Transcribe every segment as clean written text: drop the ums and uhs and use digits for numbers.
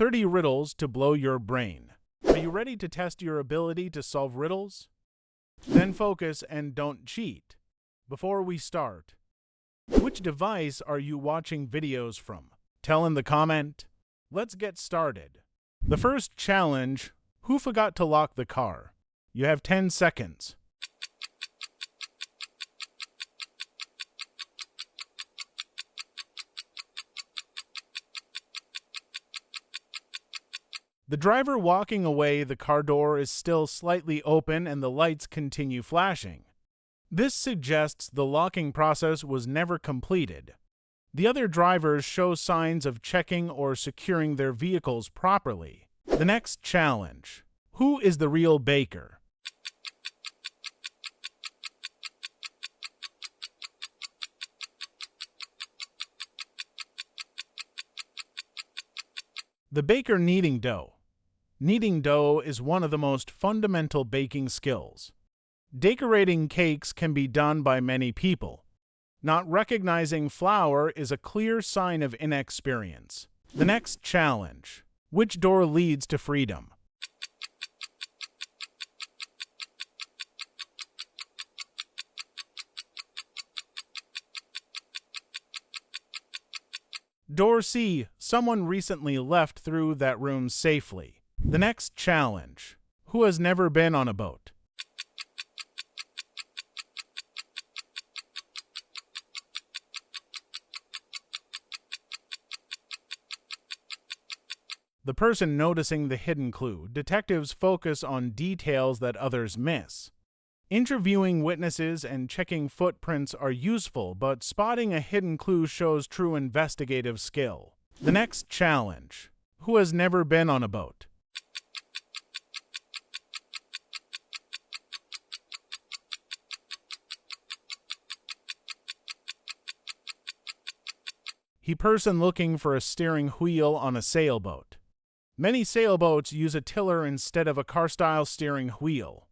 30 riddles to blow your brain. Are you ready to test your ability to solve riddles? Then focus and don't cheat. Before we start, which device are you watching videos from? Tell in the comment. Let's get started. The first challenge: who forgot to lock the car? You have 10 seconds. The driver walking away, the car door is still slightly open and the lights continue flashing. This suggests the locking process was never completed. The other drivers show signs of checking or securing their vehicles properly. The next challenge: who is the real baker? The baker kneading dough. Kneading dough is one of the most fundamental baking skills. Decorating cakes can be done by many people. Not recognizing flour is a clear sign of inexperience. The next challenge: which door leads to freedom? Door C. Someone recently left through that room safely. The next challenge: who has never been on a boat? The person noticing the hidden clue. Detectives focus on details that others miss. Interviewing witnesses and checking footprints are useful, but spotting a hidden clue shows true investigative skill. The next challenge: who has never been on a boat? The person looking for a steering wheel on a sailboat. Many sailboats use a tiller instead of a car-style steering wheel.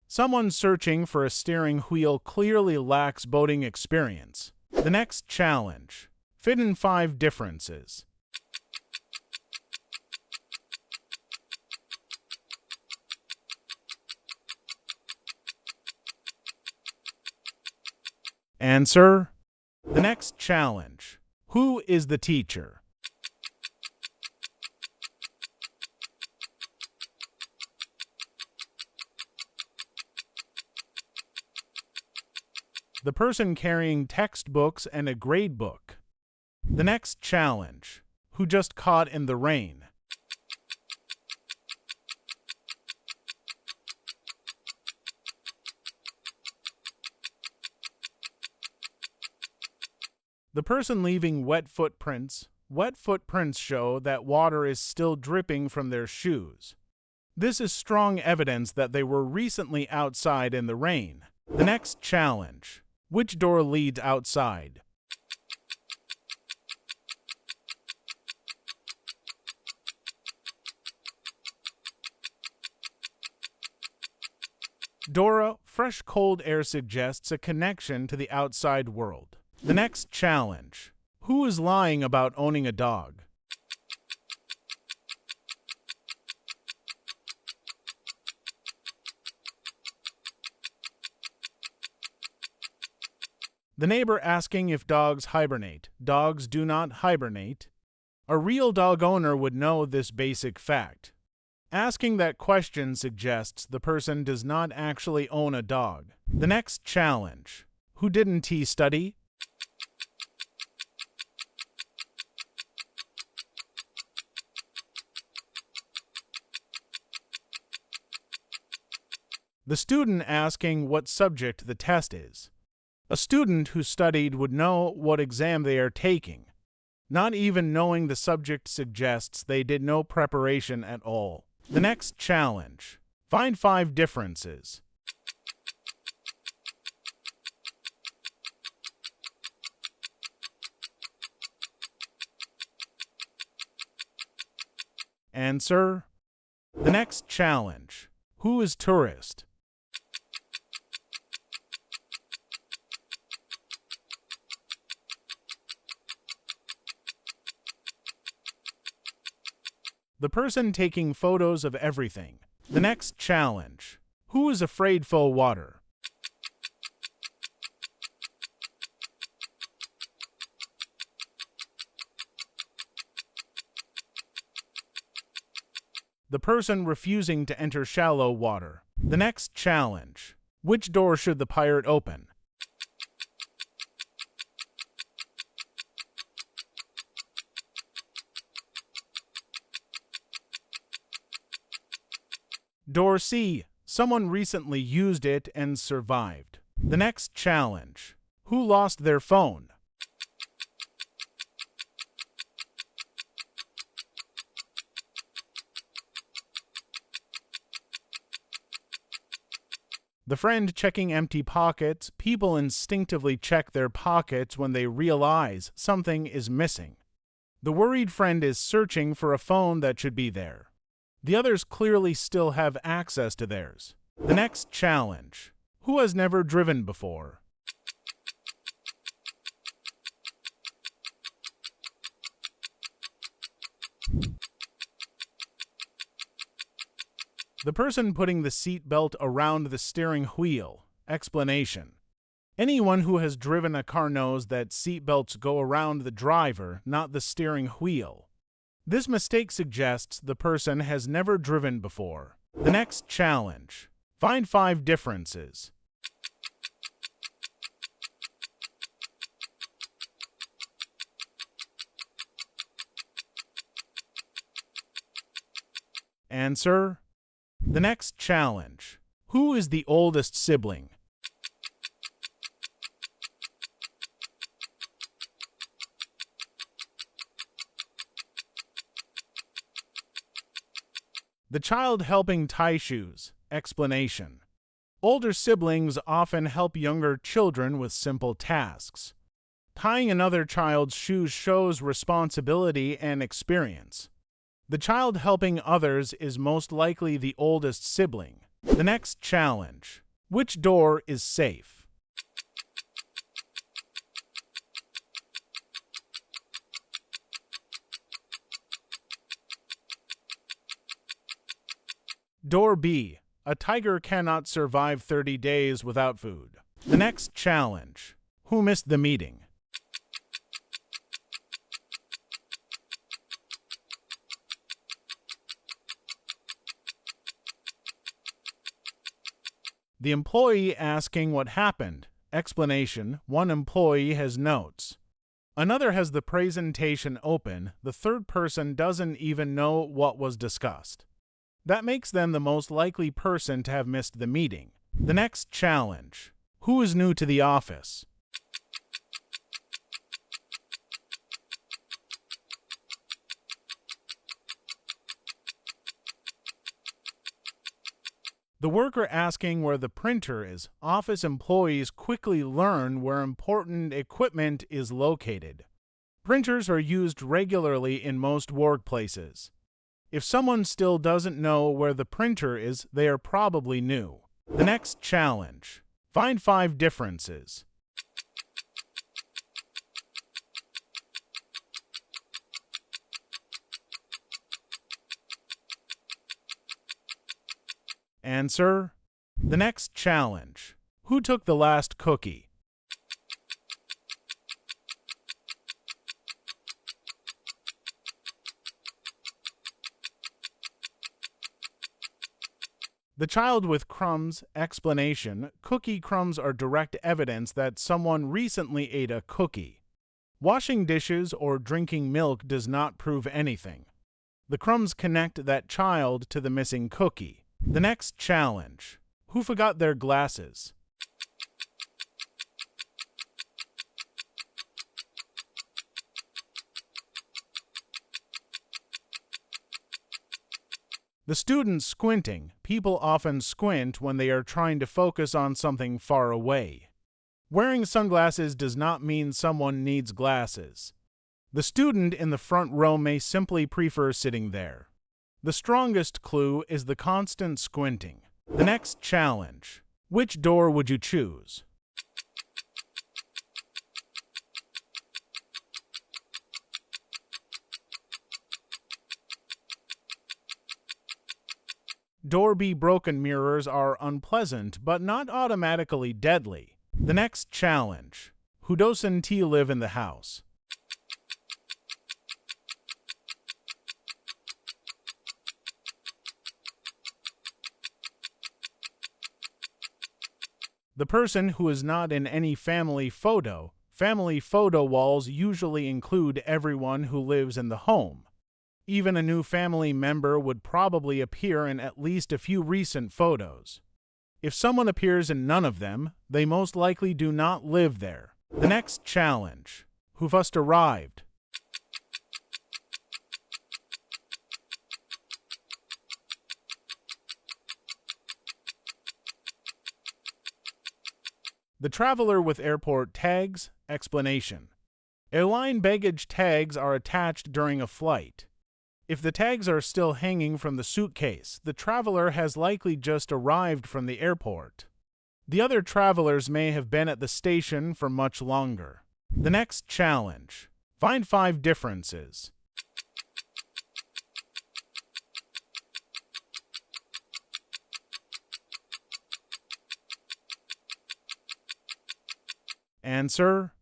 Someone searching for a steering wheel clearly lacks boating experience. The next challenge: fit in 5 differences. Answer. The next challenge: who is the teacher? The person carrying textbooks and a grade book. The next challenge: who just caught in the rain? The person leaving wet footprints. Wet footprints show that water is still dripping from their shoes. This is strong evidence that they were recently outside in the rain. The next challenge: which door leads outside? Dora, fresh cold air suggests a connection to the outside world. The next challenge: who is lying about owning a dog? The neighbor asking if dogs hibernate. Dogs do not hibernate. A real dog owner would know this basic fact. Asking that question suggests the person does not actually own a dog. The next challenge: who didn't he study? The student asking what subject the test is. A student who studied would know what exam they are taking. Not even knowing the subject suggests they did no preparation at all. The next challenge: find 5 differences. Answer. The next challenge: who is tourist? The person taking photos of everything. The next challenge. Who is afraid for water? The person refusing to enter shallow water. The next challenge. Which door should the pirate open? Door C. Someone recently used it and survived. The next challenge. Who lost their phone? The friend checking empty pockets. People instinctively check their pockets when they realize something is missing. The worried friend is searching for a phone that should be there. The others clearly still have access to theirs. The next challenge. Who has never driven before? The person putting the seat belt around the steering wheel. Explanation. Anyone who has driven a car knows that seat belts go around the driver, not the steering wheel. This mistake suggests the person has never driven before. The next challenge. Find 5 differences. Answer. The next challenge. Who is the oldest sibling? The child helping tie shoes. Explanation. Older siblings often help younger children with simple tasks. Tying another child's shoes shows responsibility and experience. The child helping others is most likely the oldest sibling. The next challenge. Which door is safe? Door B. A tiger cannot survive 30 days without food. The next challenge. Who missed the meeting? The employee asking what happened. Explanation. One employee has notes. Another has the presentation open. The third person doesn't even know what was discussed. That makes them the most likely person to have missed the meeting. The next challenge. Who is new to the office? The worker asking where the printer is. Office employees quickly learn where important equipment is located. Printers are used regularly in most workplaces. If someone still doesn't know where the printer is, they are probably new. The next challenge. Find 5 differences. Answer. The next challenge. Who took the last cookie? The child with crumbs. Explanation. Cookie crumbs are direct evidence that someone recently ate a cookie. Washing dishes or drinking milk does not prove anything. The crumbs connect that child to the missing cookie. The next challenge. Who forgot their glasses? The student squinting. People often squint when they are trying to focus on something far away. Wearing sunglasses does not mean someone needs glasses. The student in the front row may simply prefer sitting there. The strongest clue is the constant squinting. The next challenge. Which door would you choose? Door B. Broken mirrors are unpleasant but not automatically deadly. The next challenge. Who doesn't live in the house? The person who is not in any family photo. Family photo walls usually include everyone who lives in the home. Even a new family member would probably appear in at least a few recent photos. If someone appears in none of them, they most likely do not live there. The next challenge. Who first arrived? The traveler with airport tags. Explanation. Airline baggage tags are attached during a flight. If the tags are still hanging from the suitcase, the traveler has likely just arrived from the airport. The other travelers may have been at the station for much longer. The next challenge. Find 5 differences. Answer.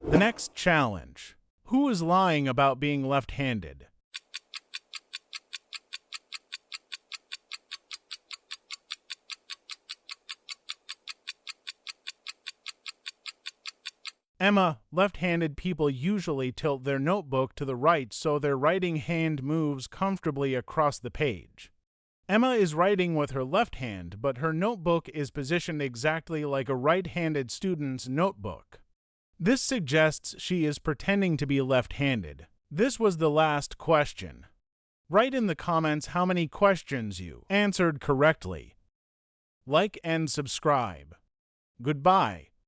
The next challenge. Who is lying about being left-handed? Emma. Left-handed people usually tilt their notebook to the right so their writing hand moves comfortably across the page. Emma is writing with her left hand, but her notebook is positioned exactly like a right-handed student's notebook. This suggests she is pretending to be left-handed. This was the last question. Write in the comments how many questions you answered correctly. Like and subscribe. Goodbye.